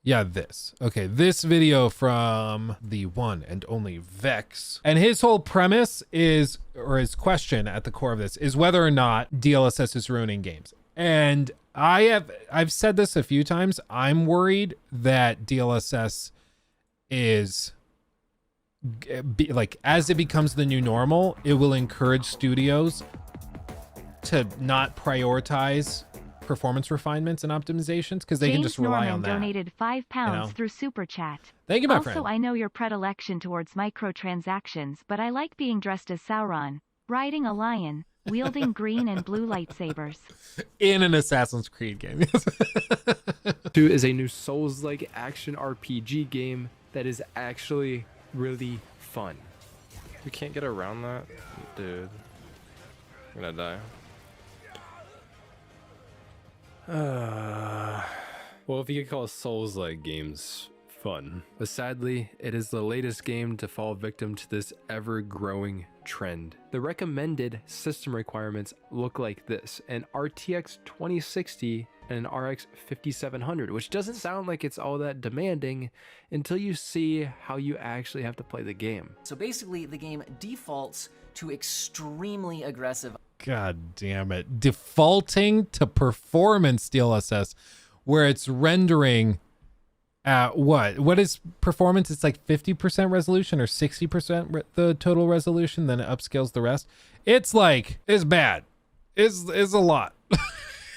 Yeah, this. Okay, this video from the one and only Vex. And his whole premise is, or his question at the core of this, is whether or not DLSS is ruining games. And I've said this a few times. I'm worried that DLSS is, like, as it becomes the new normal, it will encourage studios to not prioritize performance refinements and optimizations because they can just rely Norman on that. Donated £5 through Super Chat. Thank you, my also, friend. I know your predilection towards microtransactions, but I like being dressed as Sauron, riding a lion, wielding green and blue lightsabers. In an Assassin's Creed game. 2 is a new Souls-like action RPG game that is actually really fun. We can't get around that? Dude. I'm gonna die. Well, if you could call Souls-like games fun. But sadly, it is the latest game to fall victim to this ever-growing trend. The recommended system requirements look like this: an RTX 2060 and an RX 5700, which doesn't sound like it's all that demanding until you see how you actually have to play the game. So basically, the game defaults to extremely aggressive. God damn it. Defaulting to performance DLSS, where it's rendering at what is performance? It's like 50% resolution or 60% the total resolution, then it upscales the rest. It's like, it's bad. It's a lot.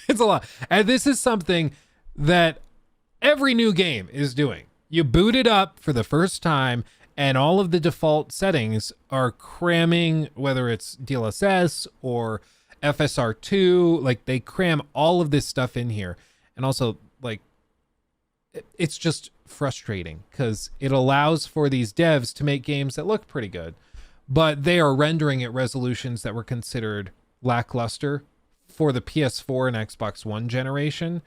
It's a lot. And this is something that every new game is doing. You boot it up for the first time and all of the default settings are cramming, whether it's DLSS or FSR2, like they cram all of this stuff in here. And also, like, it's just frustrating because it allows for these devs to make games that look pretty good, but they are rendering at resolutions that were considered lackluster for the PS4 and Xbox One generation.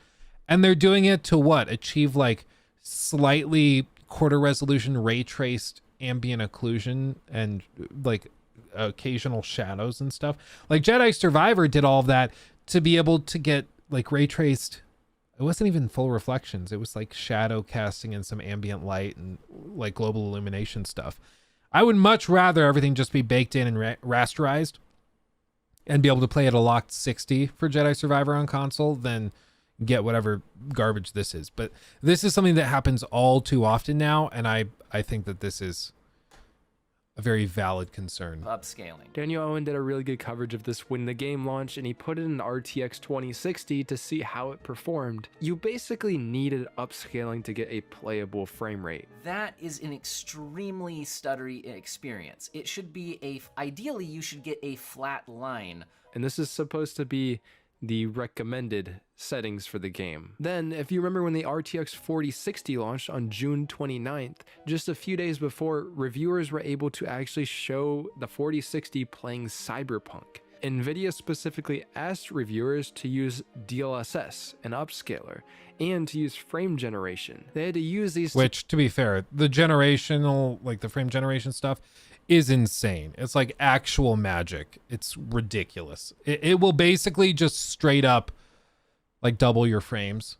And they're doing it to what? Achieve like slightly quarter resolution ray traced ambient occlusion and like occasional shadows and stuff. Like Jedi Survivor did all of that to be able to get like ray traced. It wasn't even full reflections. It was like shadow casting and some ambient light and like global illumination stuff. I would much rather everything just be baked in and rasterized and be able to play at a locked 60 for Jedi Survivor on console than get whatever garbage this is. But this is something that happens all too often now, and I think that this is a very valid concern. Upscaling. Daniel Owen did a really good coverage of this when the game launched, and he put it in RTX 2060 to see how it performed. You basically needed upscaling to get a playable frame rate. That is an extremely stuttery experience. It should be ideally you should get a flat line. And this is supposed to be the recommended settings for the game. Then, if you remember when the RTX 4060 launched on June 29th, just a few days before, reviewers were able to actually show the 4060 playing Cyberpunk. NVIDIA specifically asked reviewers to use DLSS, an upscaler, and to use frame generation. They had to use these... Which, to be fair, the generational, like the frame generation stuff, is insane. It's like actual magic. It's ridiculous. It will basically just straight up like double your frames.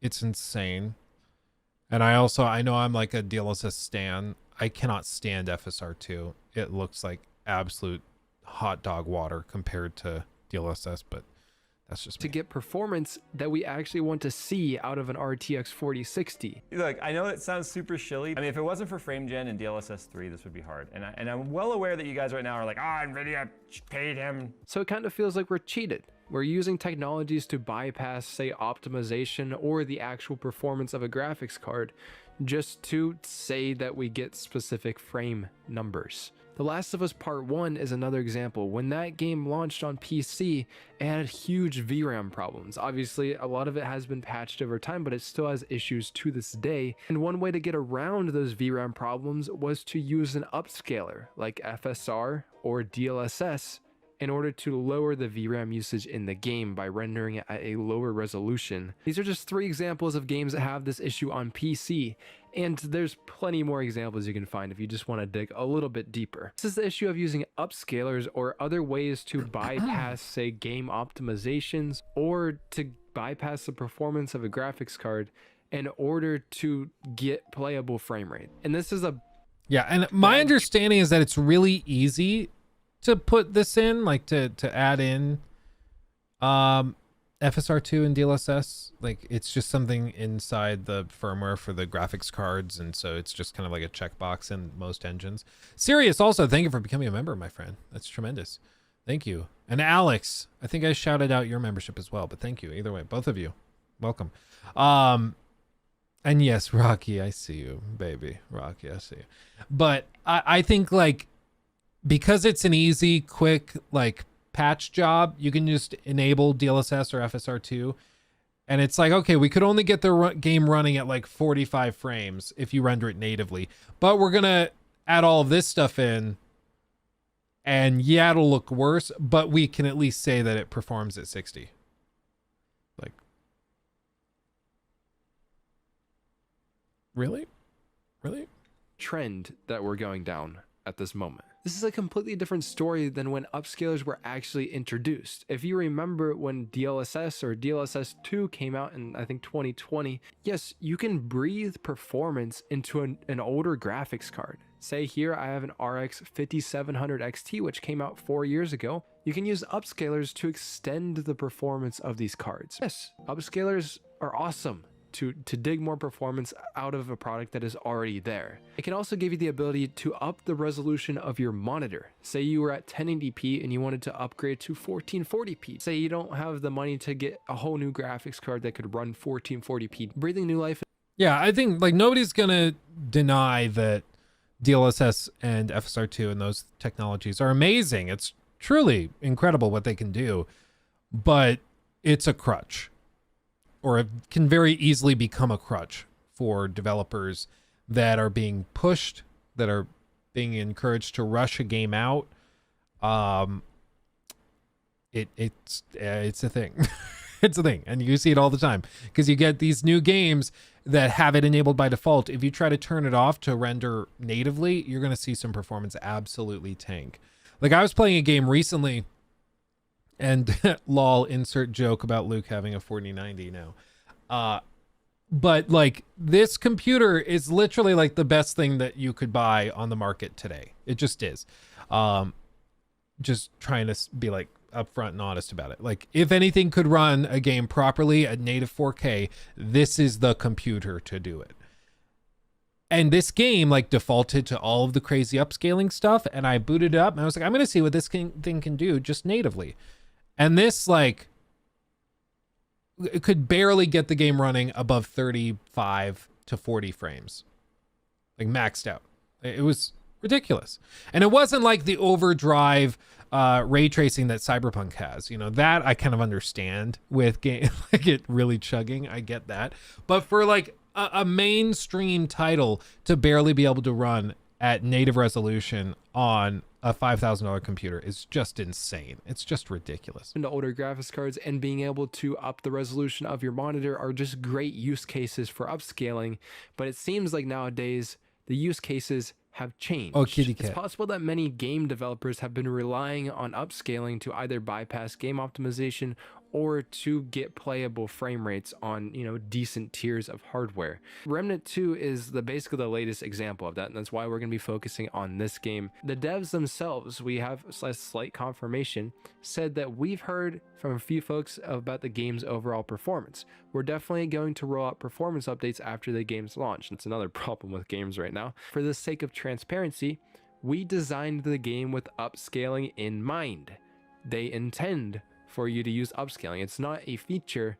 It's insane. And I know I'm like a DLSS stan. I cannot stand FSR2. It looks like absolute hot dog water compared to DLSS, but that's just me. To get performance that we actually want to see out of an RTX 4060. Look, I know it sounds super shilly. I mean, if it wasn't for frame gen and DLSS 3, this would be hard. And I'm well aware that you guys right now are like, NVIDIA paid him. So it kind of feels like we're cheated. We're using technologies to bypass, say, optimization or the actual performance of a graphics card just to say that we get specific frame numbers. The Last of Us Part 1 is another example. When that game launched on PC, it had huge VRAM problems. Obviously, a lot of it has been patched over time, but it still has issues to this day. And one way to get around those VRAM problems was to use an upscaler like FSR or DLSS in order to lower the VRAM usage in the game by rendering it at a lower resolution. These are just 3 examples of games that have this issue on PC, and there's plenty more examples you can find if you just want to dig a little bit deeper. This is the issue of using upscalers or other ways to bypass, say, game optimizations or to bypass the performance of a graphics card in order to get playable frame rate. And this is a Yeah, and my understanding is that it's really easy to put this in, like to add in FSR2 and DLSS. Like it's just something inside the firmware for the graphics cards, and so it's just kind of like a checkbox in most engines. Sirius also, thank you for becoming a member, my friend. That's tremendous. Thank you. And Alex, I think I shouted out your membership as well, but thank you. Either way, both of you, welcome. And yes, Rocky, I see you, baby. Rocky, I see you. But I think like because it's an easy, quick like patch job, you can just enable DLSS or FSR2. And it's like, okay, we could only get the game running at like 45 frames if you render it natively. But we're going to add all of this stuff in. And yeah, it'll look worse, but we can at least say that it performs at 60. Like, really? Really? trend that we're going down at this moment. This is a completely different story than when upscalers were actually introduced. If you remember when DLSS or DLSS 2 came out in, I think, 2020, yes, you can breathe performance into an older graphics card. Say here I have an RX 5700 XT, which came out 4 years ago. You can use upscalers to extend the performance of these cards. Yes, upscalers are awesome to dig more performance out of a product that is already there. It can also give you the ability to up the resolution of your monitor. Say you were at 1080p and you wanted to upgrade to 1440p. Say you don't have the money to get a whole new graphics card that could run 1440p. Breathing new life. Yeah, I think like nobody's gonna deny that DLSS and FSR2 and those technologies are amazing. It's truly incredible what they can do, but it's a crutch. Or it can very easily become a crutch for developers that are being pushed, that are being encouraged to rush a game out. It's a thing. It's a thing, and you see it all the time because you get these new games that have it enabled by default. If you try to turn it off to render natively, you're going to see some performance absolutely tank. Like I was playing a game recently. And lol, insert joke about Luke having a 4090 now. But like this computer is literally like the best thing that you could buy on the market today. It just is. Just trying to be like upfront and honest about it. Like if anything could run a game properly at native 4K, this is the computer to do it. And this game like defaulted to all of the crazy upscaling stuff. And I booted it up and I was like, I'm going to see what this thing can do just natively. And this, like, it could barely get the game running above 35 to 40 frames. Like, maxed out. It was ridiculous. And it wasn't like the overdrive ray tracing that Cyberpunk has. You know, that I kind of understand with game, like it really chugging. I get that. But for, like, a mainstream title to barely be able to run at native resolution on a $5,000 computer is just insane. It's just ridiculous. Into older graphics cards and being able to up the resolution of your monitor are just great use cases for upscaling. But it seems like nowadays the use cases have changed. Oh, kitty cat. It's possible that many game developers have been relying on upscaling to either bypass game optimization or to get playable frame rates on, you know, decent tiers of hardware. Remnant 2 is basically the latest example of that, and that's why we're going to be focusing on this game. The devs themselves, we have slight confirmation, said that we've heard from a few folks about the game's overall performance. We're definitely going to roll out performance updates after the game's launch. That's another problem with games right now. For the sake of transparency, we designed the game with upscaling in mind. They intend for you to use upscaling. It's not a feature,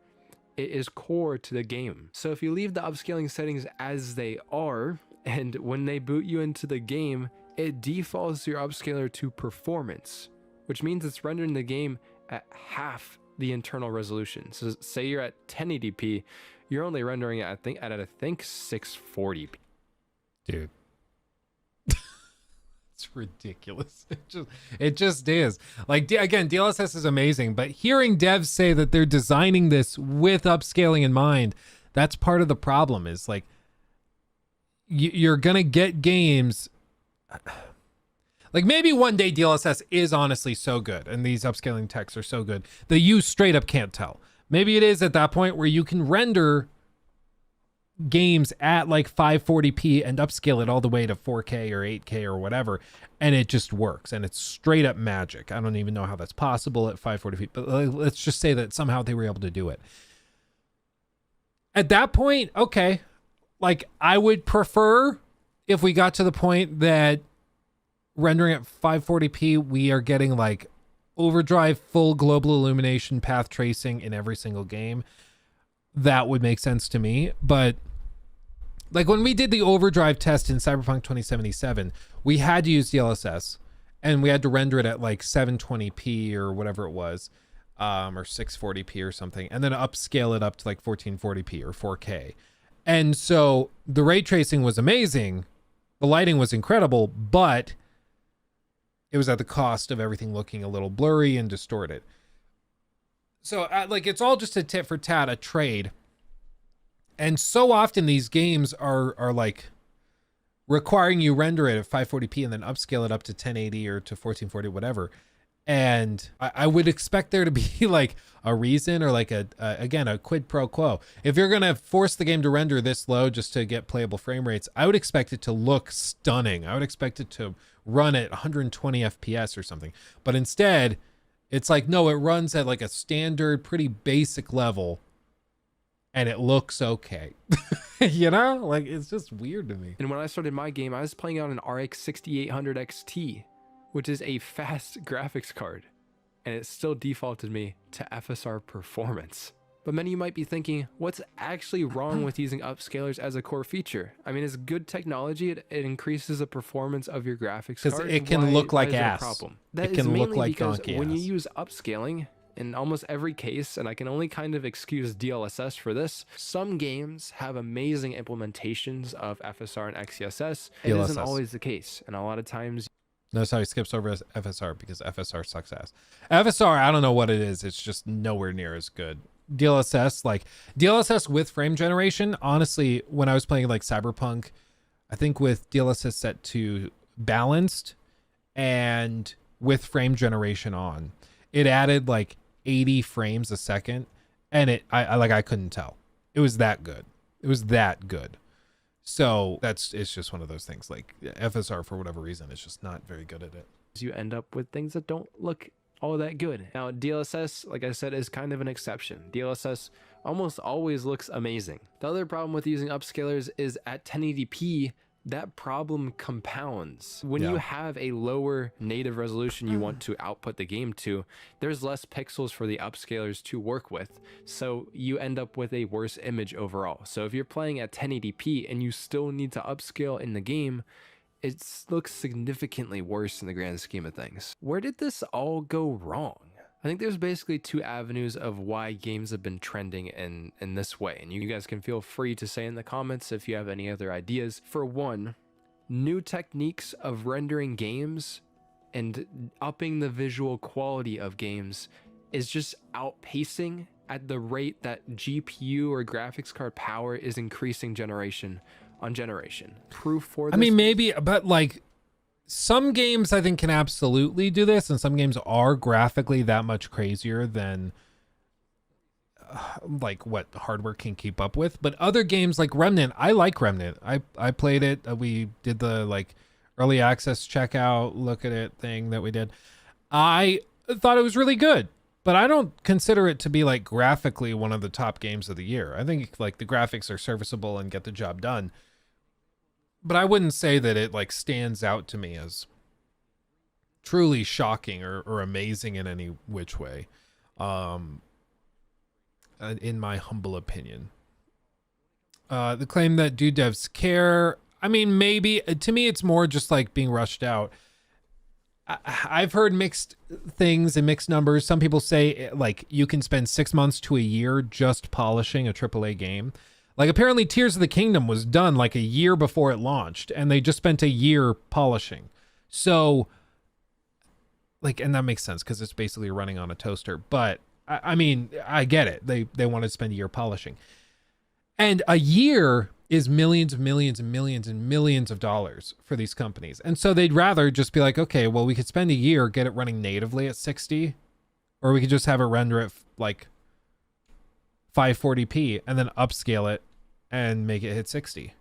it is core to the game. So if you leave the upscaling settings as they are, and when they boot you into the game, it defaults your upscaler to performance, which means it's rendering the game at half the internal resolution. So say you're at 1080p, you're only rendering it, at 640p. Dude. It's ridiculous. It just is. Like, again, DLSS is amazing, but hearing devs say that they're designing this with upscaling in mind, that's part of the problem. Is like you're gonna get games. Like maybe one day DLSS is honestly so good, and these upscaling techs are so good that you straight up can't tell. Maybe it is at that point where you can render games at like 540p and upscale it all the way to 4K or 8K or whatever, and it just works, and it's straight up magic. I don't even know how that's possible at 540p, but let's just say that somehow they were able to do it. At that point, okay, like I would prefer if we got to the point that rendering at 540p, we are getting like overdrive, full global illumination, path tracing in every single game. That would make sense to me. But like when we did the overdrive test in Cyberpunk 2077, we had to use DLSS, and we had to render it at like 720p or whatever it was, or 640p or something, and then upscale it up to like 1440p or 4K. And so the ray tracing was amazing, the lighting was incredible, but it was at the cost of everything looking a little blurry and distorted. So like it's all just a tit for tat, a trade. And so often these games are like requiring you render it at 540p and then upscale it up to 1080 or to 1440, whatever. And I would expect there to be like a reason or like again, a quid pro quo. If you're going to force the game to render this low just to get playable frame rates, I would expect it to look stunning. I would expect it to run at 120 FPS or something. But instead, it's like, no, it runs at like a standard, pretty basic level, and it looks okay. You know, like it's just weird to me. And when I started my game, I was playing on an RX 6800 XT, which is a fast graphics card, and it still defaulted me to FSR performance. But many of you might be thinking, what's actually wrong with using upscalers as a core feature? I mean, it's good technology. It increases the performance of your graphics card. Because it can look like ass. Problem? It can look like donkey when ass. you use upscaling, in almost every case, and I can only kind of excuse DLSS for this, some games have amazing implementations of FSR and XeSS. It isn't always the case, and a lot of times... Notice how he skips over FSR because FSR sucks ass. FSR, I don't know what it is. It's just nowhere near as good. DLSS, like DLSS with frame generation, honestly, when I was playing like Cyberpunk, I think with DLSS set to balanced and with frame generation on, it added like 80 frames a second, and I couldn't tell. It was that good. It was that good. So it's just one of those things. Like FSR, for whatever reason, is just not very good at it. You end up with things that don't look all that good. Now, DLSS, like I said, is kind of an exception. DLSS almost always looks amazing. The other problem with using upscalers is at 1080p, that problem compounds. When you have a lower native resolution you want to output the game to, there's less pixels for the upscalers to work with. So you end up with a worse image overall. So if you're playing at 1080p and you still need to upscale in the game, it looks significantly worse in the grand scheme of things. Where did this all go wrong? I think there's basically two avenues of why games have been trending in this way, and you guys can feel free to say in the comments if you have any other ideas. For one, new techniques of rendering games and upping the visual quality of games is just outpacing at the rate that GPU or graphics card power is increasing generation on generation. Proof for this. I mean, maybe, but like some games I think can absolutely do this, and some games are graphically that much crazier than like what hardware can keep up with. But other games like Remnant, I like Remnant. I played it. We did the like early access checkout, look at it thing that we did. I thought it was really good, but I don't consider it to be like graphically one of the top games of the year. I think like the graphics are serviceable and get the job done. But I wouldn't say that it like stands out to me as truly shocking or amazing in any which way, in my humble opinion. The claim that do devs care, I mean, maybe to me it's more just like being rushed out. I've heard mixed things and mixed numbers. Some people say like you can spend 6 months to a year just polishing a AAA game. Like apparently Tears of the Kingdom was done like a year before it launched, and they just spent a year polishing. So like, and that makes sense because it's basically running on a toaster. But I mean, I get it. They wanted to spend a year polishing, and a year is millions and millions and millions and millions of dollars for these companies. And so they'd rather just be like, okay, well, we could spend a year, get it running natively at 60, or we could just have it render at like 540p and then upscale it and make it hit 60.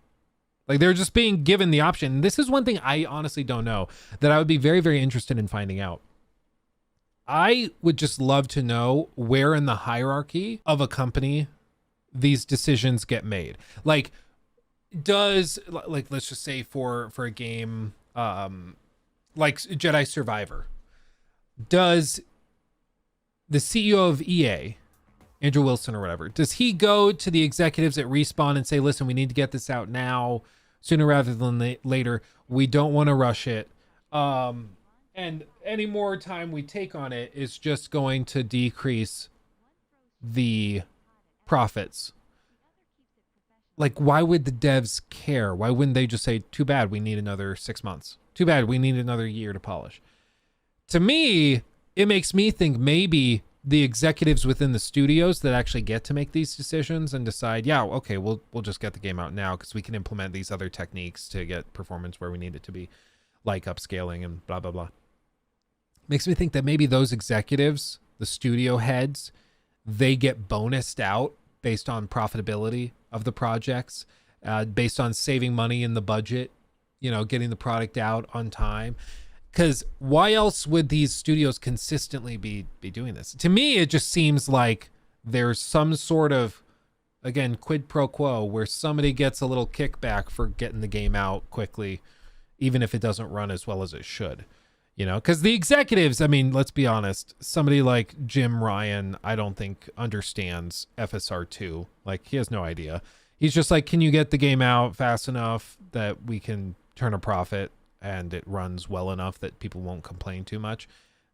Like they're just being given the option. This is one thing I honestly don't know that I would be very, very interested in finding out. I would just love to know where in the hierarchy of a company these decisions get made. Like, let's just say for a game like Jedi Survivor, does the CEO of EA, Andrew Wilson or whatever, does he go to the executives at Respawn and say, listen, we need to get this out now, sooner rather than later. We don't want to rush it. And any more time we take on it is just going to decrease the profits. Like, why would the devs care? Why wouldn't they just say, too bad, we need another 6 months. Too bad, we need another year to polish. To me, it makes me think maybe the executives within the studios that actually get to make these decisions and decide, yeah, okay, we'll just get the game out now because we can implement these other techniques to get performance where we need it to be, like upscaling and blah, blah, blah. Makes me think that maybe those executives, the studio heads, they get bonused out based on profitability of the projects, based on saving money in the budget, getting the product out on time. Because why else would these studios consistently be doing this? To me, it just seems like there's some sort of, again, quid pro quo where somebody gets a little kickback for getting the game out quickly, even if it doesn't run as well as it should. Because the executives, I mean, let's be honest, somebody like Jim Ryan, I don't think understands FSR2. Like, he has no idea. He's just like, can you get the game out fast enough that we can turn a profit and it runs well enough that people won't complain too much?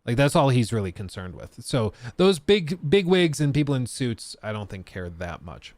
Like, that's all he's really concerned with. So those big wigs and people in suits, I don't think care that much.